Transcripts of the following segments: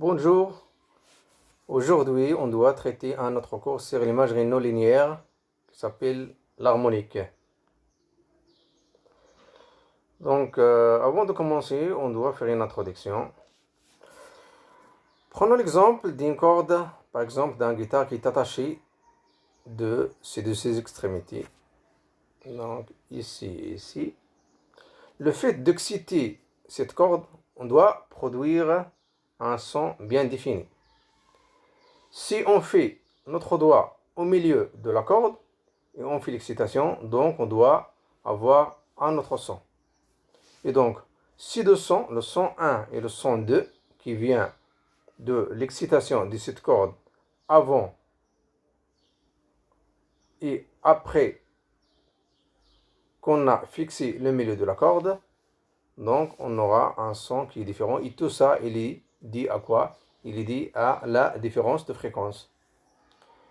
Bonjour, aujourd'hui on doit traiter un autre cours sur l'imagerie non linéaire qui s'appelle l'harmonique. Donc avant de commencer, on doit faire une introduction. Prenons l'exemple d'une corde, par exemple d'un guitare qui est attachée de ses extrémités. Donc ici et ici. Le fait d'exciter cette corde, on doit produire un son bien défini. Si on fait notre doigt au milieu de la corde et on fait l'excitation, donc on doit avoir un autre son. Et donc, si deux sons, le son 1 et le son 2, qui vient de l'excitation de cette corde avant et après qu'on a fixé le milieu de la corde, donc on aura un son qui est différent. Et tout ça, il est dit à quoi? Il est dit à la différence de fréquence.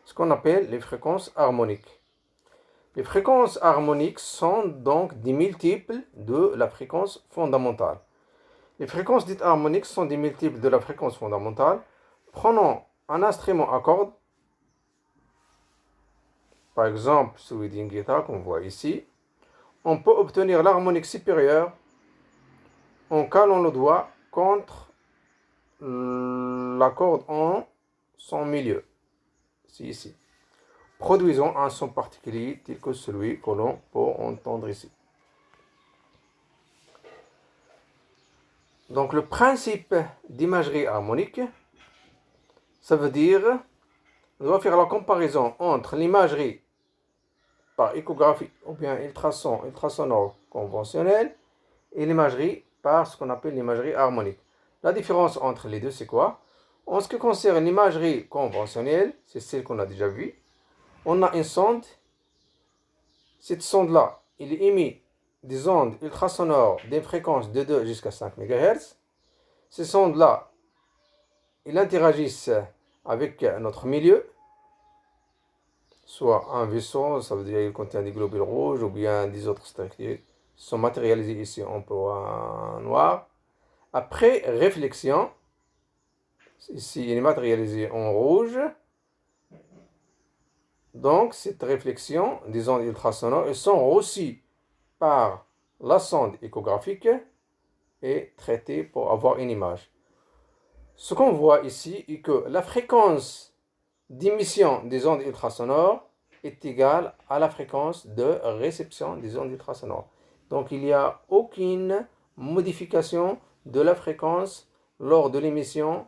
Ce qu'on appelle les fréquences harmoniques. Les fréquences harmoniques sont donc des multiples de la fréquence fondamentale. Les fréquences dites harmoniques sont des multiples de la fréquence fondamentale. Prenons un instrument à cordes, par exemple celui d'une guitare qu'on voit ici. On peut obtenir l'harmonique supérieure en calant le doigt contre la corde en son milieu. C'est ici. Produisons un son particulier tel que celui que l'on peut entendre ici. Donc le principe d'imagerie harmonique, ça veut dire, on doit faire la comparaison entre l'imagerie par échographie ou bien ultrasonore conventionnelle et l'imagerie par ce qu'on appelle l'imagerie harmonique. La différence entre les deux, c'est quoi? En ce qui concerne l'imagerie conventionnelle, c'est celle qu'on a déjà vue. On a une sonde. Cette sonde-là, il émet des ondes ultrasonores d'une fréquence de 2 jusqu'à 5 MHz. Ces sondes-là, ils interagissent avec notre milieu, soit un vaisseau, ça veut dire qu'il contient des globules rouges, ou bien des autres structures sont matérialisées ici en point noir. Après réflexion, ici il est matérialisé en rouge. Donc cette réflexion des ondes ultrasonores, elles sont reçues par la sonde échographique et traitées pour avoir une image. Ce qu'on voit ici est que la fréquence d'émission des ondes ultrasonores est égale à la fréquence de réception des ondes ultrasonores. Donc il n'y a aucune modification de la fréquence lors de l'émission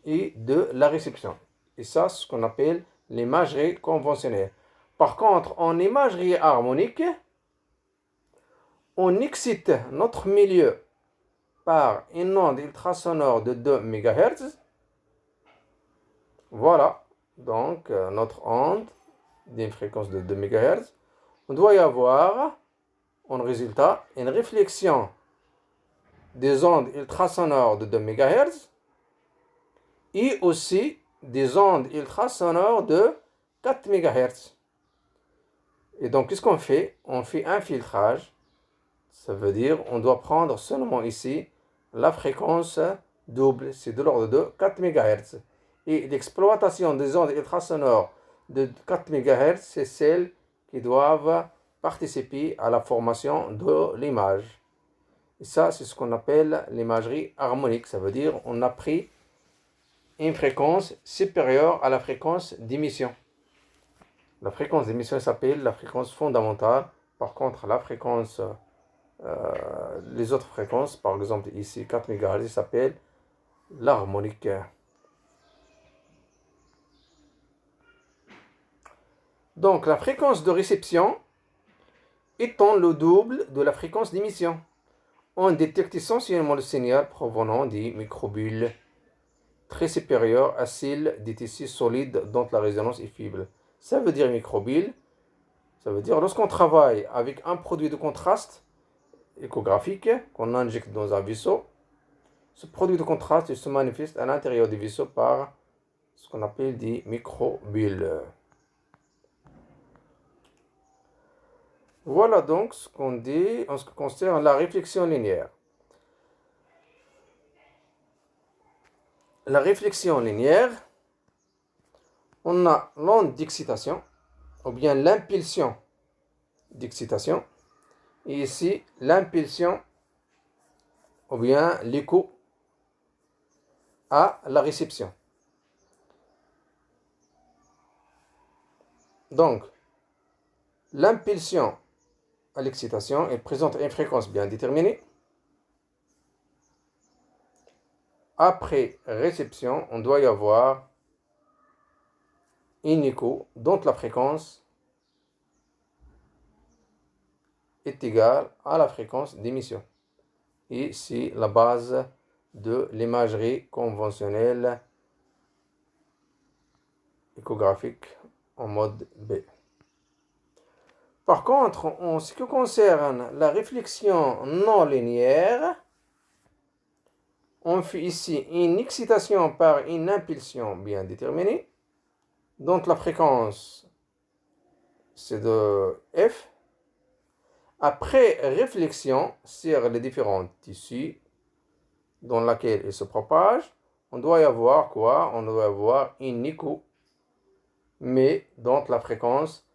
et de la réception. Et ça, c'est ce qu'on appelle l'imagerie conventionnelle. Par contre, en imagerie harmonique, on excite notre milieu par une onde ultrasonore de 2 MHz. Voilà, donc notre onde d'une fréquence de 2 MHz. On doit y avoir en résultat une réflexion des ondes ultrasonores de 2 MHz et aussi des ondes ultrasonores de 4 MHz. Et donc, qu'est-ce qu'on fait? On fait un filtrage. Ça veut dire on doit prendre seulement ici la fréquence double, c'est de l'ordre de 4 MHz. Et l'exploitation des ondes ultrasonores de 4 MHz, c'est celles qui doivent participer à la formation de l'image. Et ça, c'est ce qu'on appelle l'imagerie harmonique. Ça veut dire on a pris une fréquence supérieure à la fréquence d'émission. La fréquence d'émission s'appelle la fréquence fondamentale. Par contre, la fréquence, les autres fréquences, par exemple ici 4 MHz, s'appelle l'harmonique. Donc la fréquence de réception étant le double de la fréquence d'émission. On détecte essentiellement le signal provenant des microbilles très supérieures à celles des tissus solides dont la résonance est faible. Ça veut dire microbilles. Ça veut dire lorsqu'on travaille avec un produit de contraste échographique qu'on injecte dans un vaisseau, ce produit de contraste il se manifeste à l'intérieur du vaisseau par ce qu'on appelle des microbilles. Voilà donc ce qu'on dit en ce qui concerne la réflexion linéaire. la réflexion linéaire, on a l'onde d'excitation, ou bien l'impulsion d'excitation, et ici l'impulsion, ou bien l'écho à la réception. Donc, l'impulsion à l'excitation, elle présente une fréquence bien déterminée. Après réception, on doit y avoir un écho dont la fréquence est égale à la fréquence d'émission. Et c'est la base de l'imagerie conventionnelle échographique en mode B. Par contre, en ce qui concerne la réflexion non linéaire, on fait ici une excitation par une impulsion bien déterminée, dont la fréquence c'est de F. Après réflexion sur les différents tissus dans lesquels il se propage, on doit y avoir quoi? On doit y avoir un écho, mais dont la fréquence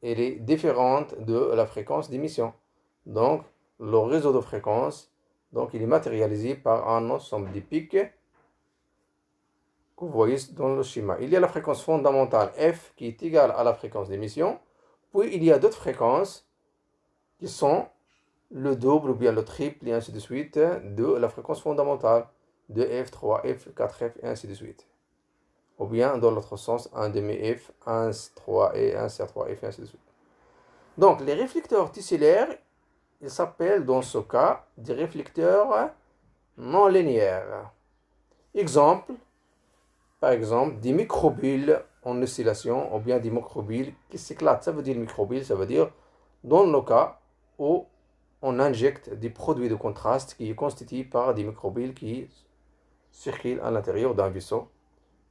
elle est différente de la fréquence d'émission. Donc, le réseau de fréquences, donc, il est matérialisé par un ensemble de pics que vous voyez dans le schéma. Il y a la fréquence fondamentale F qui est égale à la fréquence d'émission. Puis, il y a d'autres fréquences qui sont le double ou bien le triple et ainsi de suite de la fréquence fondamentale de F, 3F, 4F et ainsi de suite. Ou bien dans l'autre sens, 1 demi-F, 1 3 et 1 3F et ainsi de suite. Donc, les réflecteurs tessulaires, ils s'appellent dans ce cas des réflecteurs non linéaires. Exemple, par exemple, des microbilles en oscillation ou bien des microbilles qui s'éclatent. Ça veut dire microbilles, ça veut dire dans le cas où on injecte des produits de contraste qui sont constitués par des microbilles qui circulent à l'intérieur d'un vaisseau.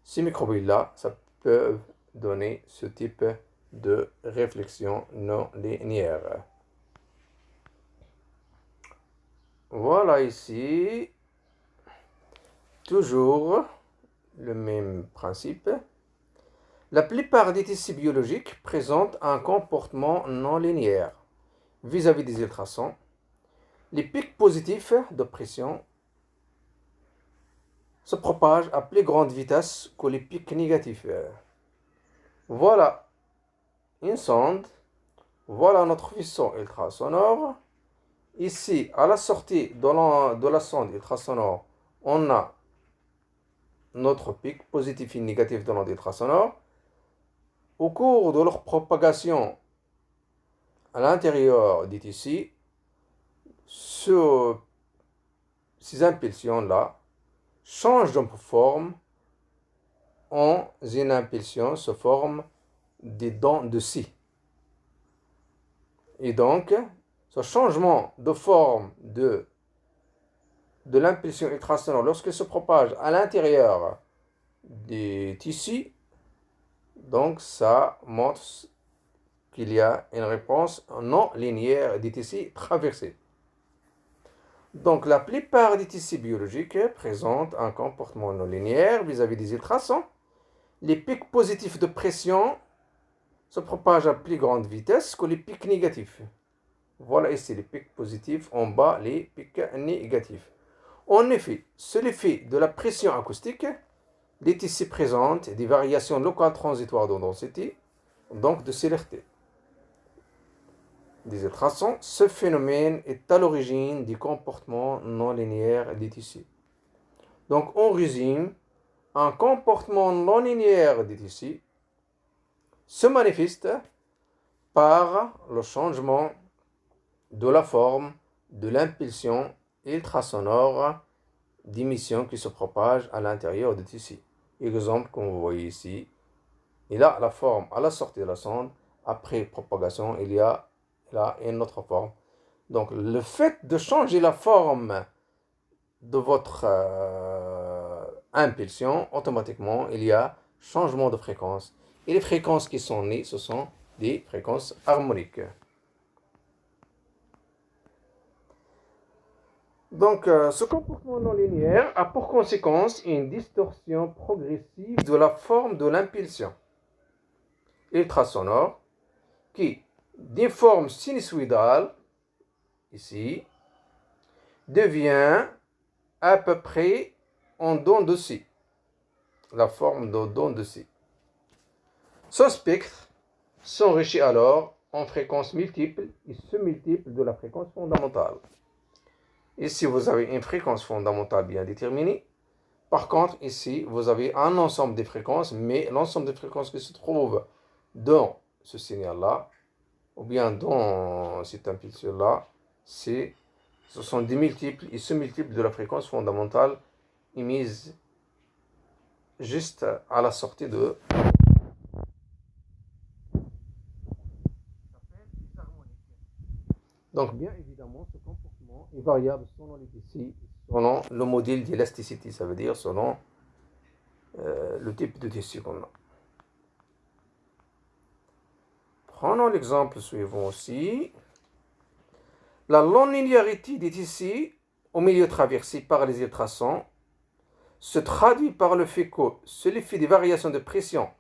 Ces microbilles-là, ça peut donner ce type de réflexion non linéaire. Voilà ici, toujours le même principe. La plupart des tissus biologiques présentent un comportement non linéaire vis-à-vis des ultrasons. Les pics positifs de pression se propagent à plus grande vitesse que les pics négatifs. Voilà une sonde. Voilà notre vaisseau ultrasonore. Ici, à la sortie de la sonde ultrasonore, on a notre pic positif et négatif de l'onde ultrasonore. Au cours de leur propagation à l'intérieur des tissus, ces impulsions-là changent de forme en une impulsion se forme des dents de scie. Et donc, ce changement de forme de l'impulsion ultrasonore lorsqu'elle se propage à l'intérieur des tissus, donc ça montre qu'il y a une réponse non linéaire des tissus traversés. Donc la plupart des tissus biologiques présentent un comportement non linéaire vis-à-vis des ultrasons. Les pics positifs de pression se propagent à plus grande vitesse que les pics négatifs. Voilà ici les pics positifs, en bas les pics négatifs. En effet, c'est l'effet de la pression acoustique. Les tissus présentent des variations locales transitoires de densité, donc de célérité des ultrasons. Ce phénomène est à l'origine du comportement non linéaire des tissus. Donc, on résume, un comportement non linéaire des tissus se manifeste par le changement de la forme de l'impulsion ultrasonore d'émission qui se propage à l'intérieur du tissu. Exemple, comme vous voyez ici, il a la forme à la sortie de la sonde. Après propagation, il y a là une autre forme. Donc, le fait de changer la forme de votre impulsion, automatiquement, il y a changement de fréquence. Et les fréquences qui sont nées, ce sont des fréquences harmoniques. Donc, ce comportement non linéaire a pour conséquence une distorsion progressive de la forme de l'impulsion ultrasonore qui, d'une forme sinusoïdale, ici, devient à peu près en dents de scie, la forme de dents de scie. Ce spectre s'enrichit alors en fréquences multiples et sous-multiples de la fréquence fondamentale. Ici, vous avez une fréquence fondamentale bien déterminée. Par contre, ici, vous avez un ensemble de fréquences, mais l'ensemble des fréquences qui se trouvent dans ce signal-là, ou bien dans cette impulsion-là, ce sont des multiples et sous-multiples de la fréquence fondamentale émise juste à la sortie de... Donc, bien évidemment, ce comportement est variable selon les tissus, selon le modèle d'élasticité, ça veut dire selon le type de tissu qu'on a. Prenons l'exemple suivant aussi. La non-linéarité des tissus au milieu traversé par les ultrasons se traduit par le fait que, sous l'effet des variations de pression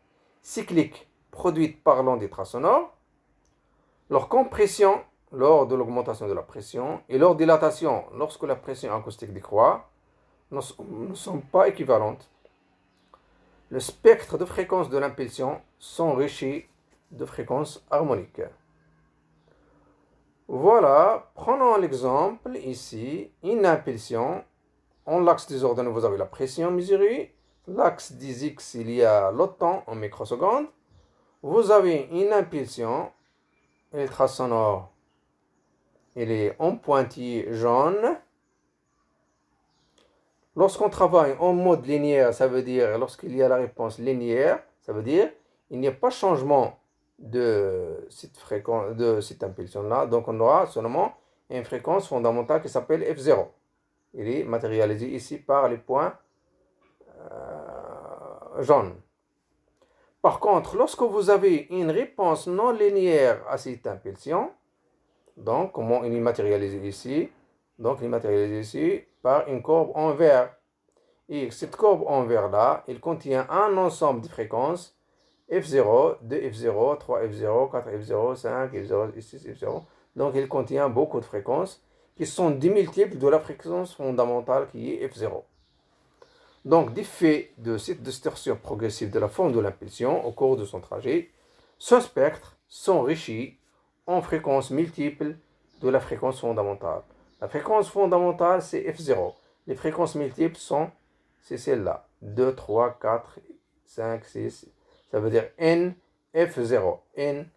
cycliques produites par l'onde ultrasonore, leur compression lors de l'augmentation de la pression et leur dilatation lorsque la pression acoustique décroît ne sont pas équivalentes. Le spectre de fréquence de l'impulsion s'enrichit de fréquences harmoniques. Voilà, prenons l'exemple ici, une impulsion. En l'axe des ordonnées, vous avez la pression mesurée. L'axe des X, il y a le temps en microsecondes. Vous avez une impulsion ultrasonore. Elle est en pointillé jaune. Lorsqu'on travaille en mode linéaire, ça veut dire, lorsqu'il y a la réponse linéaire, ça veut dire il n'y a pas de changement de cette fréquence, de cette impulsion-là. Donc on aura seulement une fréquence fondamentale qui s'appelle F0. Il est matérialisé ici par les points jaunes. Par contre, lorsque vous avez une réponse non linéaire à cette impulsion, donc comment il est matérialisé ici? Donc il est matérialisé ici par une courbe en vert. Et cette courbe en vert-là, il contient un ensemble de fréquences F0, 2F0, 3F0, 4F0, 5F0, 6F0. Donc il contient beaucoup de fréquences qui sont des multiples de la fréquence fondamentale qui est F0. Donc, du fait de cette distorsion progressive de la forme de l'impulsion au cours de son trajet, ce spectre s'enrichit en fréquences multiples de la fréquence fondamentale. La fréquence fondamentale, c'est F0. Les fréquences multiples c'est celle-là. 2, 3, 4, 5, 6. Ça veut dire N, F0. N,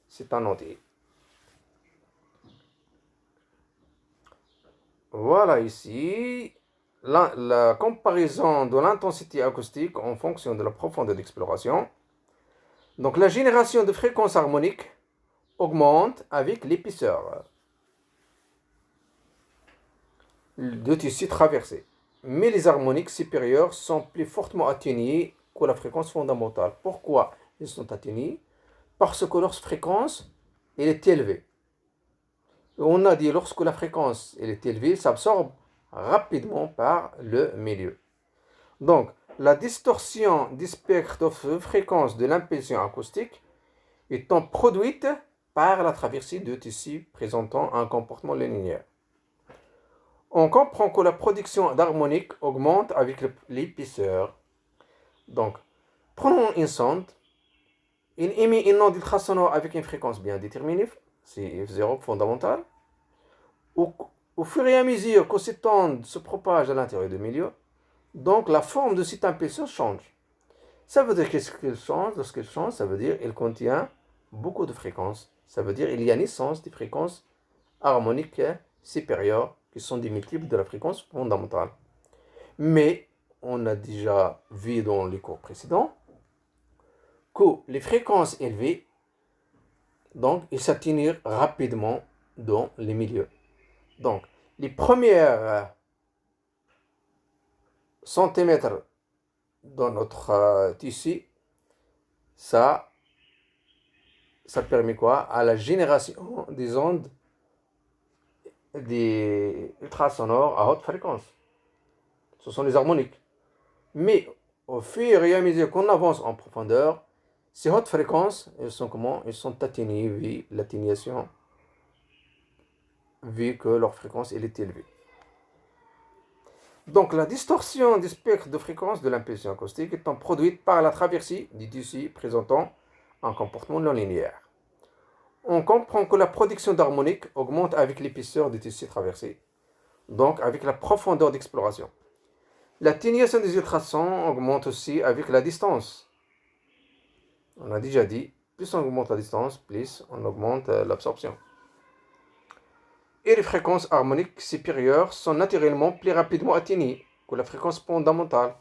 c'est un entier. Voilà ici la comparaison de l'intensité acoustique en fonction de la profondeur d'exploration. Donc la génération de fréquences harmoniques augmente avec l'épaisseur de tissu traversé. Mais les harmoniques supérieures sont plus fortement atténuées que la fréquence fondamentale. Pourquoi elles sont atténuées? Parce que leur fréquence elle est élevée. On a dit lorsque la fréquence elle est élevée, elle s'absorbe rapidement par le milieu. Donc, la distorsion du spectre de fréquence de l'impulsion acoustique étant produite par la traversée de tissus présentant un comportement linéaire. On comprend que la production d'harmoniques augmente avec l'épaisseur. Donc, prenons une sonde. Il émet une onde ultrasonore avec une fréquence bien déterminée, c'est F0 fondamental. Au fur et à mesure que cette onde se propage à l'intérieur du milieu, donc la forme de cette impulsion change. Ça veut dire qu'est-ce qu'elle change? Lorsqu'elle change, ça veut dire qu'elle contient beaucoup de fréquences. Ça veut dire qu'il y a naissance des fréquences harmoniques supérieures qui sont des multiples de la fréquence fondamentale. Mais on a déjà vu dans les cours précédents que les fréquences élevées, donc, ils s'atténuent rapidement dans les milieux. Donc, les premières centimètres dans notre tissu, ça permet quoi? À la génération des ondes des ultrasonores à haute fréquence. Ce sont les harmoniques. Mais au fur et à mesure qu'on avance en profondeur, ces hautes fréquences, elles sont comment? Elles sont atténuées via l'atténuation, vu que leur fréquence elle est élevée. Donc la distorsion du spectre de fréquence de l'impulsion acoustique étant produite par la traversée du tissu présentant un comportement non linéaire. On comprend que la production d'harmoniques augmente avec l'épaisseur du tissu traversé, donc avec la profondeur d'exploration. L'atténuation des ultrasons augmente aussi avec la distance. On a déjà dit, plus on augmente la distance, plus on augmente l'absorption. Et les fréquences harmoniques supérieures sont naturellement plus rapidement atteignées que la fréquence fondamentale,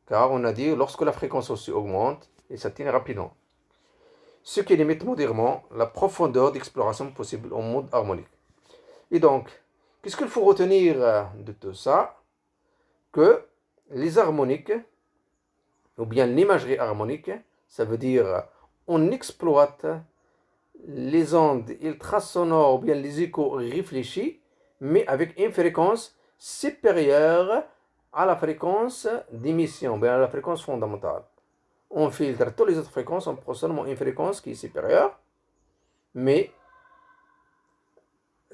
car on a dit lorsque la fréquence aussi augmente, elle s'atteint rapidement. Ce qui limite modérément la profondeur d'exploration possible en mode harmonique. Et donc, qu'est-ce qu'il faut retenir de tout ça? Que les harmoniques, ou bien l'imagerie harmonique, ça veut dire on exploite les ondes ultrasonores ou bien les échos réfléchis, mais avec une fréquence supérieure à la fréquence d'émission, bien à la fréquence fondamentale. On filtre toutes les autres fréquences, on prend seulement une fréquence qui est supérieure, mais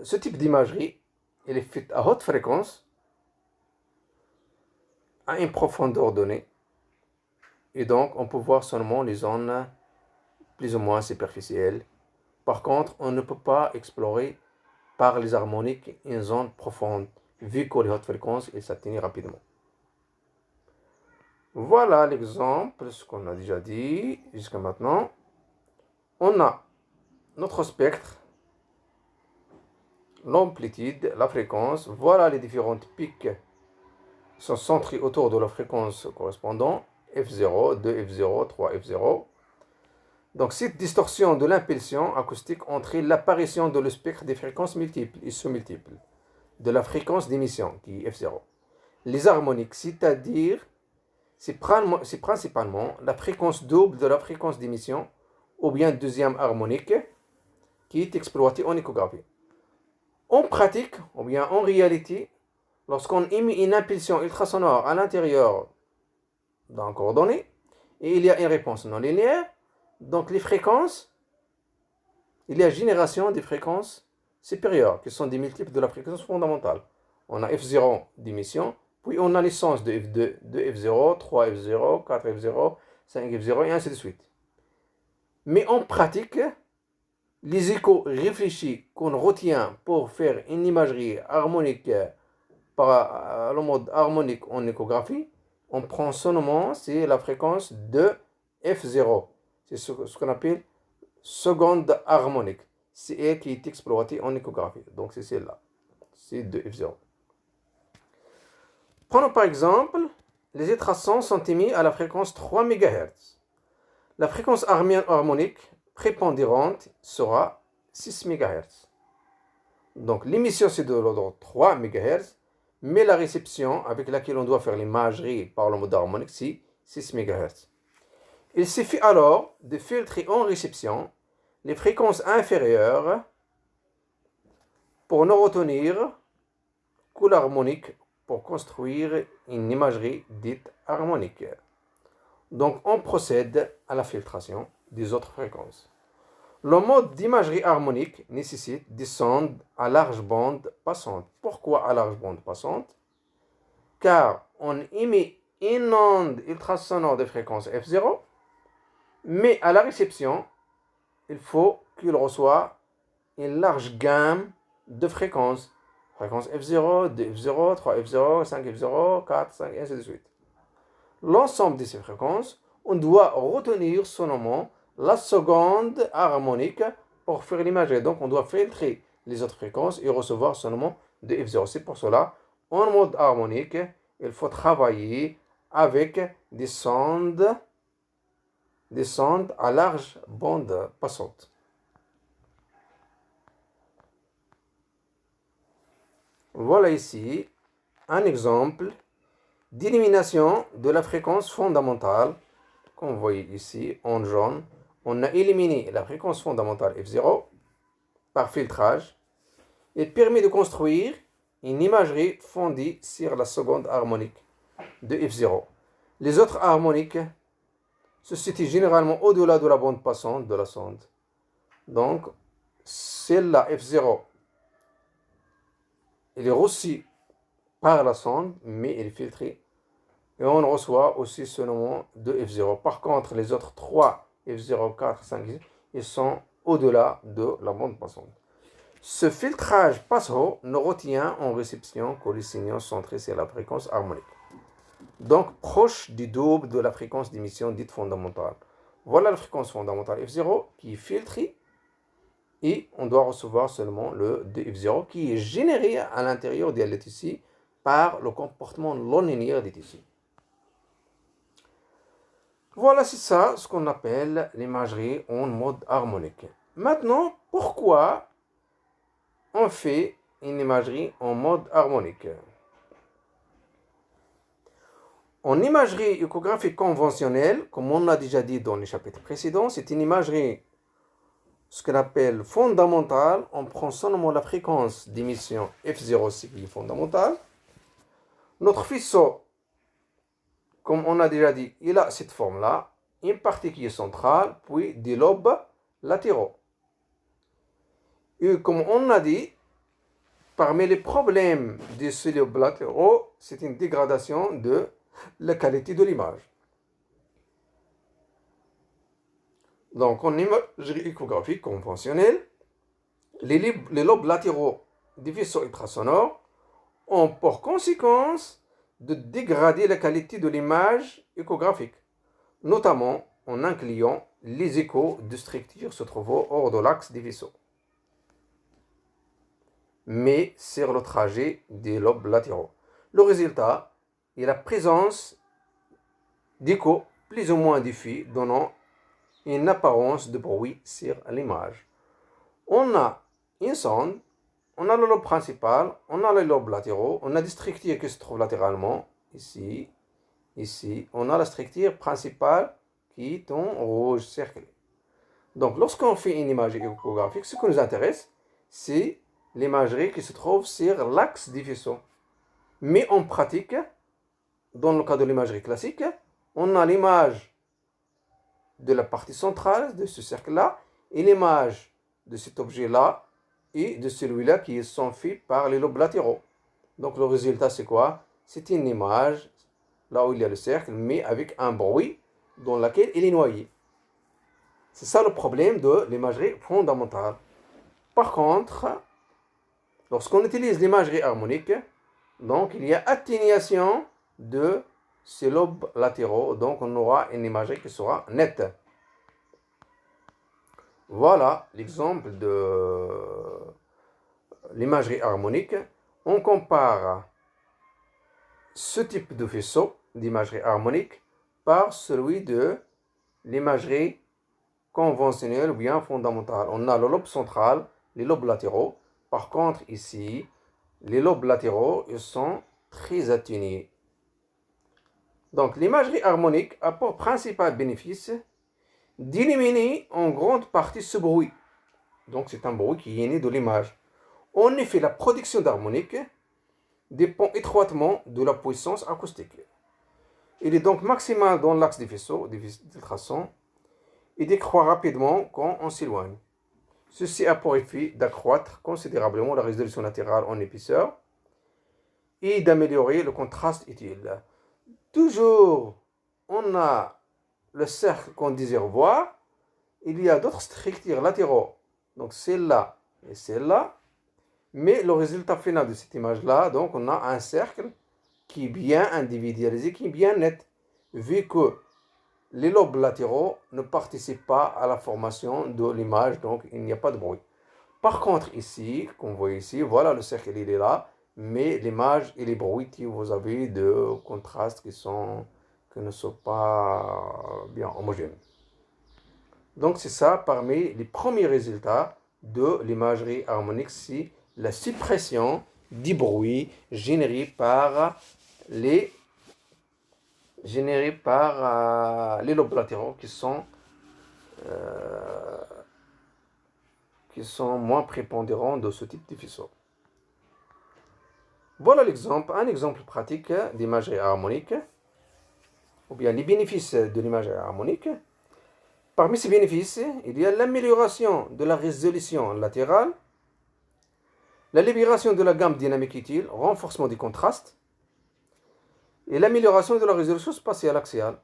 ce type d'imagerie, elle est faite à haute fréquence, à une profondeur donnée, et donc on peut voir seulement les zones plus ou moins superficielles. Par contre, on ne peut pas explorer par les harmoniques une zone profonde, vu que les hautes fréquences s'atteignent rapidement. Voilà l'exemple, ce qu'on a déjà dit jusqu'à maintenant. On a notre spectre, l'amplitude, la fréquence. Voilà les différentes pics qui sont centrés autour de la fréquence correspondante, F0, 2, F0, 3, F0. Donc cette distorsion de l'impulsion acoustique entraîne l'apparition de le spectre des fréquences multiples et sous-multiples de la fréquence d'émission qui est F0. Les harmoniques, c'est-à-dire c'est principalement la fréquence double de la fréquence d'émission ou bien deuxième harmonique qui est exploitée en échographie. En pratique, ou bien en réalité, lorsqu'on émet une impulsion ultrasonore à l'intérieur d'un corps donné, et il y a une réponse non linéaire, donc les fréquences, il y a génération des fréquences supérieures, qui sont des multiples de la fréquence fondamentale. On a F0 d'émission, puis on a les sens de F2, 2F0, 3F0, 4F0, 5F0 et ainsi de suite. Mais en pratique, les échos réfléchis qu'on retient pour faire une imagerie harmonique par le mode harmonique en échographie, on prend seulement, c'est la fréquence de F0. C'est ce qu'on appelle seconde harmonique. C'est elle qui est exploitée en échographie. Donc c'est celle-là. C'est de F0. Prenons par exemple, les ultrasons sont émis à la fréquence 3 MHz. La fréquence harmonique prépondérante sera 6 MHz. Donc l'émission c'est de l'ordre 3 MHz, mais la réception avec laquelle on doit faire l'imagerie par le mode harmonique c'est 6 MHz. Il suffit alors de filtrer en réception les fréquences inférieures pour ne retenir que l'harmonique pour construire une imagerie dite harmonique. Donc on procède à la filtration des autres fréquences. Le mode d'imagerie harmonique nécessite des sondes à large bande passante. Pourquoi à large bande passante? Car on émet une onde ultrasonore de fréquence F0, mais à la réception, il faut qu'il reçoive une large gamme de fréquences. Fréquence F0, 2F0, 3F0, 5F0, 4, 5, et ainsi de suite. L'ensemble de ces fréquences, on doit retenir seulement la seconde harmonique pour faire l'imagerie. Donc on doit filtrer les autres fréquences et recevoir seulement de F0. C'est pour cela, en mode harmonique, il faut travailler avec des sondes à large bande passante. Voilà ici un exemple d'élimination de la fréquence fondamentale. Comme vous voyez ici en jaune, on a éliminé la fréquence fondamentale F0 par filtrage Il permet de construire une imagerie fondée sur la seconde harmonique de F0. Les autres harmoniques se situent généralement au-delà de la bande passante de la sonde. Donc, celle-là, F0, elle est reçue par la sonde, mais elle est filtrée. Et on reçoit aussi seulement de F0. Par contre, les autres 3, F0, 4, 5, 6, ils sont au-delà de la bande passante. Ce filtrage passe-haut ne retient en réception que les signaux centrés sur la fréquence harmonique. Donc, proche du double de la fréquence d'émission dite fondamentale. Voilà la fréquence fondamentale F0 qui est filtrée et on doit recevoir seulement le de F0 qui est généré à l'intérieur de la tissu par le comportement non linéaire des tissus. Voilà, c'est ça ce qu'on appelle l'imagerie en mode harmonique. Maintenant, pourquoi on fait une imagerie en mode harmonique? En imagerie échographique conventionnelle, comme on l'a déjà dit dans les chapitres précédents, c'est une imagerie, ce qu'on appelle fondamentale. On prend seulement la fréquence d'émission F0, c'est qui est fondamentale. Notre faisceau, comme on a déjà dit, il a cette forme-là, une partie qui est centrale, puis des lobes latéraux. Et comme on a dit, parmi les problèmes des lobes latéraux, c'est une dégradation de la qualité de l'image. Donc, en imagerie échographique conventionnelle, les lobes latéraux des vaisseaux ultrasonores ont pour conséquence de dégrader la qualité de l'image échographique, notamment en incluant les échos de structures se trouvant hors de l'axe des vaisseaux, mais sur le trajet des lobes latéraux. Le résultat est la présence d'échos plus ou moins diffus donnant une apparence de bruit sur l'image. On a une sonde, on a le lobe principal, on a les lobes latéraux, on a des structures qui se trouvent latéralement, ici, ici. On a la structure principale qui est en rouge cerclé. Donc, lorsqu'on fait une imagerie échographique, ce qui nous intéresse, c'est l'imagerie qui se trouve sur l'axe du vaisseau. Mais en pratique, dans le cas de l'imagerie classique, on a l'image de la partie centrale de ce cercle-là et l'image de cet objet-là et de celui-là qui sont faits par les lobes latéraux. Donc le résultat c'est quoi? C'est une image là où il y a le cercle, mais avec un bruit dans lequel il est noyé. C'est ça le problème de l'imagerie fondamentale. Par contre, lorsqu'on utilise l'imagerie harmonique, donc il y a atténuation de ces lobes latéraux, donc on aura une imagerie qui sera nette. Voilà l'exemple de l'imagerie harmonique. On compare ce type de faisceau d'imagerie harmonique par celui de l'imagerie conventionnelle ou bien fondamentale. On a le lobe central, les lobes latéraux. Par contre, ici, les lobes latéraux ils sont très atténués. Donc, l'imagerie harmonique a pour principal bénéfice d'éliminer en grande partie ce bruit. Donc, c'est un bruit qui est né de l'image. En effet, la production d'harmonique dépend étroitement de la puissance acoustique. Il est donc maximal dans l'axe des vaisseaux d'ultrasons et décroît rapidement quand on s'éloigne. Ceci a pour effet d'accroître considérablement la résolution latérale en épaisseur et d'améliorer le contraste utile. Toujours, on a le cercle qu'on désire voir. Il y a d'autres structures latéraux, donc celle-là et celle-là. Mais le résultat final de cette image-là, donc on a un cercle qui est bien individualisé, qui est bien net, vu que les lobes latéraux ne participent pas à la formation de l'image, donc il n'y a pas de bruit. Par contre ici, comme vous voyez ici, voilà le cercle il est là, mais l'image et les bruits que vous avez de contraste qui ne sont pas bien homogènes. Donc c'est ça parmi les premiers résultats de l'imagerie harmonique, c'est la suppression du bruit généré par les lobes latéraux qui sont moins prépondérants de ce type de faisceau. Voilà un exemple pratique d'imagerie harmonique, ou bien les bénéfices de l'imagerie harmonique. Parmi ces bénéfices, il y a l'amélioration de la résolution latérale, la libération de la gamme dynamique utile, renforcement du contraste, et l'amélioration de la résolution spatiale axiale.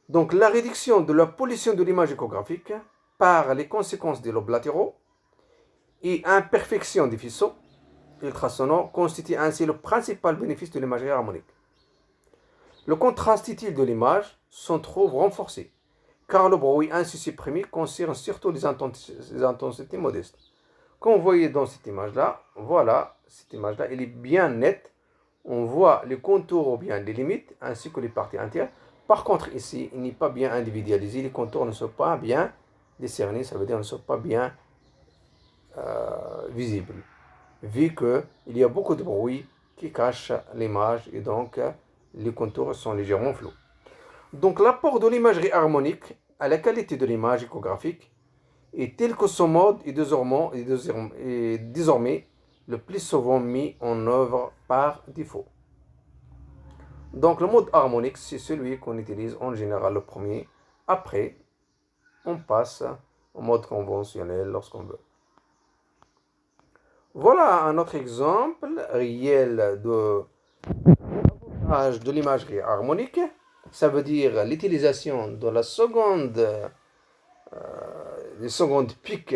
Donc la réduction de la pollution de l'image échographique par les conséquences des lobes latéraux et imperfection des faisceaux ultrasonores constitue ainsi le principal bénéfice de l'imagerie harmonique. Le contraste utile de l'image s'en trouve renforcé, car le bruit ainsi supprimé concerne surtout les intensités modestes. Comme vous voyez dans cette image-là, voilà, cette image-là, elle est bien nette. On voit les contours ou bien les limites, ainsi que les parties entières. Par contre, ici, il n'est pas bien individualisé. Les contours ne sont pas bien décernés, ça veut dire ne sont pas bien visibles. Vu qu'il y a beaucoup de bruit qui cache l'image et donc les contours sont légèrement flous. Donc l'apport de l'imagerie harmonique à la qualité de l'image échographique est tel que son mode est désormais le plus souvent mis en œuvre par défaut. Donc le mode harmonique, c'est celui qu'on utilise en général le premier. Après, on passe au mode conventionnel lorsqu'on veut. Voilà un autre exemple réel de l'imagerie harmonique. Ça veut dire l'utilisation de la seconde pic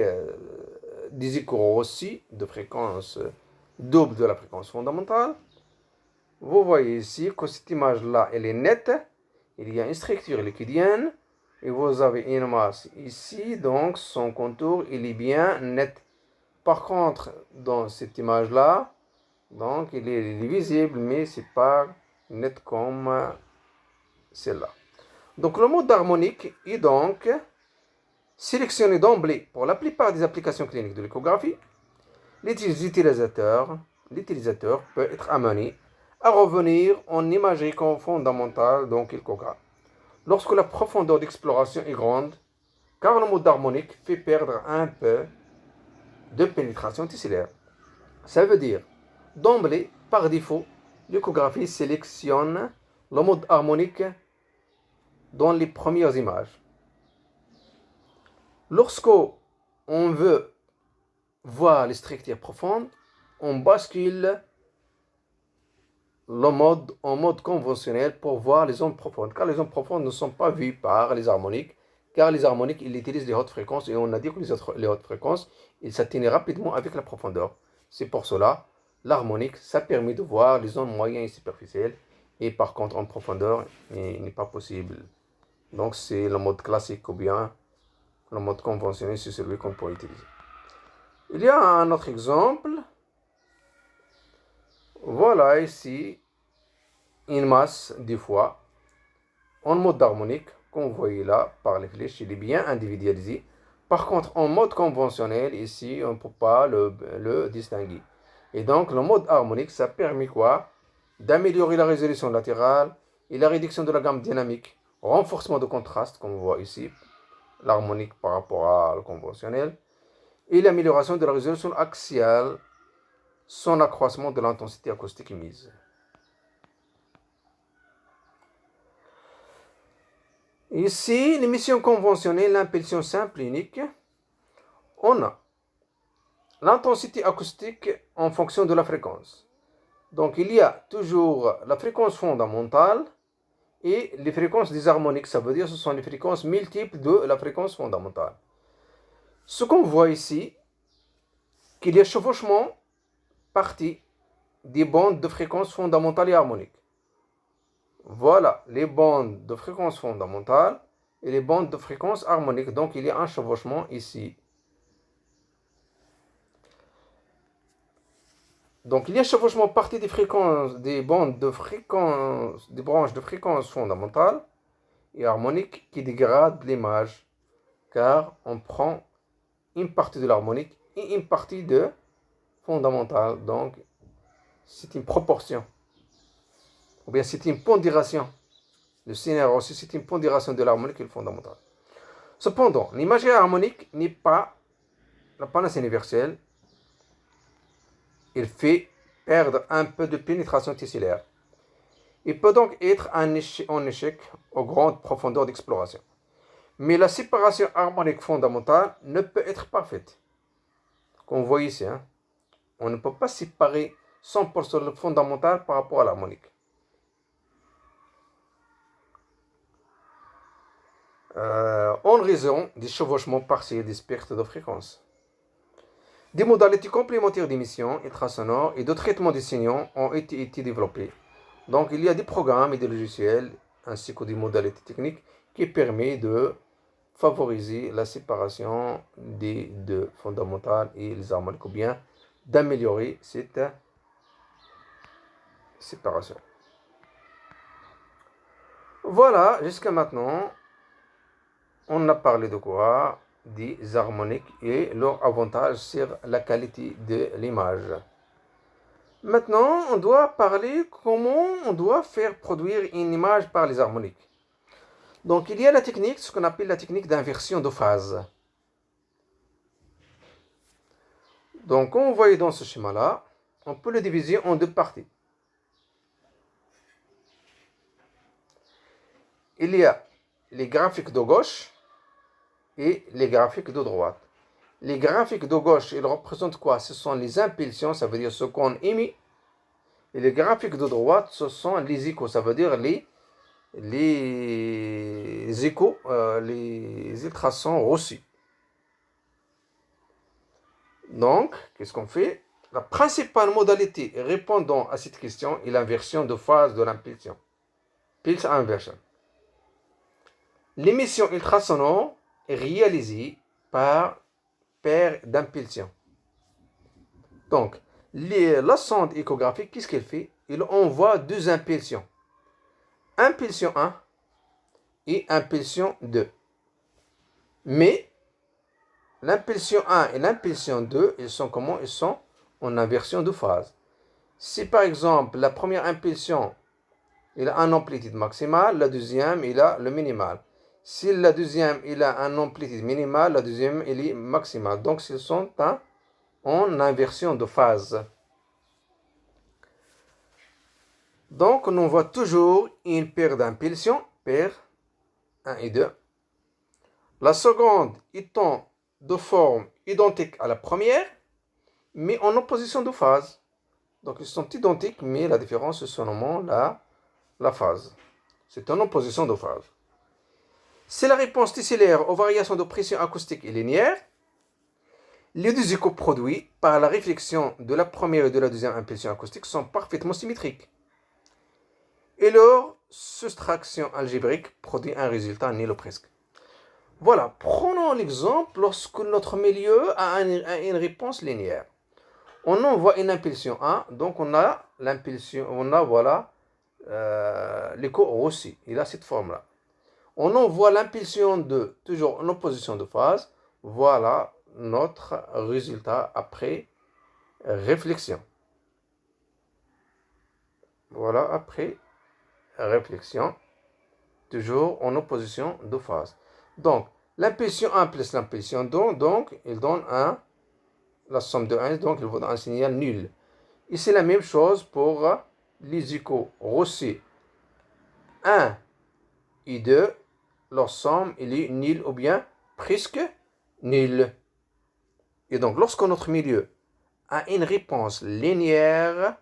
des échos Rossi de fréquence double de la fréquence fondamentale. Vous voyez ici que cette image-là, elle est nette. Il y a une structure liquidienne. Et vous avez une masse ici. Donc, son contour, il est bien net. Par contre, dans cette image-là, donc, il est visible, mais ce n'est pas net comme celle-là. Donc, le mode harmonique est donc sélectionné d'emblée pour la plupart des applications cliniques de l'échographie. L'utilisateur peut être amené à revenir en imagerie fondamentale, donc échographie, lorsque la profondeur d'exploration est grande, car le mode harmonique fait perdre un peu de pénétration tissulaire. Ça veut dire, d'emblée, par défaut, l'échographie sélectionne le mode harmonique dans les premières images. Lorsqu'on veut voir les structures profondes, on bascule en mode conventionnel pour voir les ondes profondes, car les ondes profondes ne sont pas vues par les harmoniques, car les harmoniques, ils utilisent les hautes fréquences, et on a dit que les hautes fréquences, ils s'atteignent rapidement avec la profondeur. C'est pour cela, l'harmonique, ça permet de voir les ondes moyennes et superficielles, et par contre, en profondeur, il n'est pas possible. Donc, c'est le mode classique ou bien le mode conventionnel, c'est celui qu'on peut utiliser. Il y a un autre exemple. Voilà ici une masse de fois en mode harmonique, comme vous voyez là par les flèches, il est bien individualisé. Par contre, en mode conventionnel, ici, on ne peut pas le distinguer. Et donc, le mode harmonique, ça permet quoi? D'améliorer la résolution latérale et la réduction de la gamme dynamique, renforcement de contraste, comme on voit ici, l'harmonique par rapport au conventionnel, et l'amélioration de la résolution axiale, sans accroissement de l'intensité acoustique émise. Ici, l'émission conventionnelle, l'impulsion simple unique, on a l'intensité acoustique en fonction de la fréquence. Donc, il y a toujours la fréquence fondamentale et les fréquences des harmoniques. Ça veut dire que ce sont les fréquences multiples de la fréquence fondamentale. Ce qu'on voit ici, qu'il y a chevauchement partie des bandes de fréquence fondamentale et harmonique. Voilà les bandes de fréquence fondamentale et les bandes de fréquence harmonique. Donc, il y a un chevauchement ici. Donc, il y a chevauchement partie des fréquences, des bandes de fréquence, des branches de fréquence fondamentale et harmonique qui dégradent l'image, car on prend une partie de l'harmonique et une partie de fondamentale. Donc, c'est une proportion. Ou bien c'est une pondération. Le scénario aussi, c'est une pondération de l'harmonique et le fondamental. Cependant, l'imagerie harmonique n'est pas la panacée universelle. il fait perdre un peu de pénétration tessulaire. Il peut donc être en échec aux grandes profondeurs d'exploration. Mais la séparation harmonique fondamentale ne peut être parfaite. Comme vous voyez ici, hein, on ne peut pas séparer 100% le fondamental par rapport à l'harmonique. En raison des chevauchements partiels des spectres de fréquence. Des modalités complémentaires d'émission ultrasonore et de traitement des signaux ont été développées. Donc il y a des programmes et des logiciels ainsi que des modalités techniques qui permettent de favoriser la séparation des deux fondamentales et les harmoniques ou bien d'améliorer cette séparation. Voilà, jusqu'à maintenant, on a parlé de quoi? Des harmoniques et leur avantage sur la qualité de l'image. Maintenant, on doit parler comment on doit faire produire une image par les harmoniques. Donc, il y a la technique, ce qu'on appelle la technique d'inversion de phase. Donc, comme vous voyez dans ce schéma-là, on peut le diviser en deux parties. Il y a les graphiques de gauche et les graphiques de droite. Les graphiques de gauche, ils représentent quoi? Ce sont les impulsions, ça veut dire ce qu'on émet. Et les graphiques de droite, ce sont les échos, ça veut dire les échos, les ultrasons reçus. Donc, qu'est-ce qu'on fait? La principale modalité répondant à cette question est l'inversion de phase de l'impulsion. Pulse inversion. L'émission ultrasonore est réalisée par paire d'impulsions. Donc, la sonde échographique, qu'est-ce qu'elle fait? Elle envoie deux impulsions. Impulsion 1 et impulsion 2. Mais, l'impulsion 1 et l'impulsion 2, ils sont comment? Ils sont en inversion de phase. Si par exemple, la première impulsion, il a une amplitude maximale, la deuxième, il a le minimal. Si la deuxième, il a une amplitude minimale, la deuxième, il est maximale. Donc, ils sont en inversion de phase. Donc, on voit toujours une paire d'impulsions, paire 1 et 2. La seconde étant de forme identique à la première, mais en opposition de phase. Donc, ils sont identiques, mais la différence, c'est seulement la phase. C'est en opposition de phase. Si la réponse tessulaire aux variations de pression acoustique est linéaire, les deux échos produits par la réflexion de la première et de la deuxième impulsion acoustique sont parfaitement symétriques. Et leur soustraction algébrique produit un résultat nul ou presque. Voilà, prenons l'exemple lorsque notre milieu a une réponse linéaire. On envoie une impulsion 1, donc on a l'impulsion, voilà l'écho reçu. Il a cette forme-là. On envoie l'impulsion 2, toujours en opposition de phase. Voilà notre résultat après réflexion. Voilà après réflexion, toujours en opposition de phase. Donc, l'impulsion 1 plus l'impulsion 2, donc, il donne la somme de 1, donc il vaut un signal nul. Et c'est la même chose pour les échos reçus 1 et 2, leur somme il est nulle ou bien presque nulle. Et donc, lorsque notre milieu a une réponse linéaire,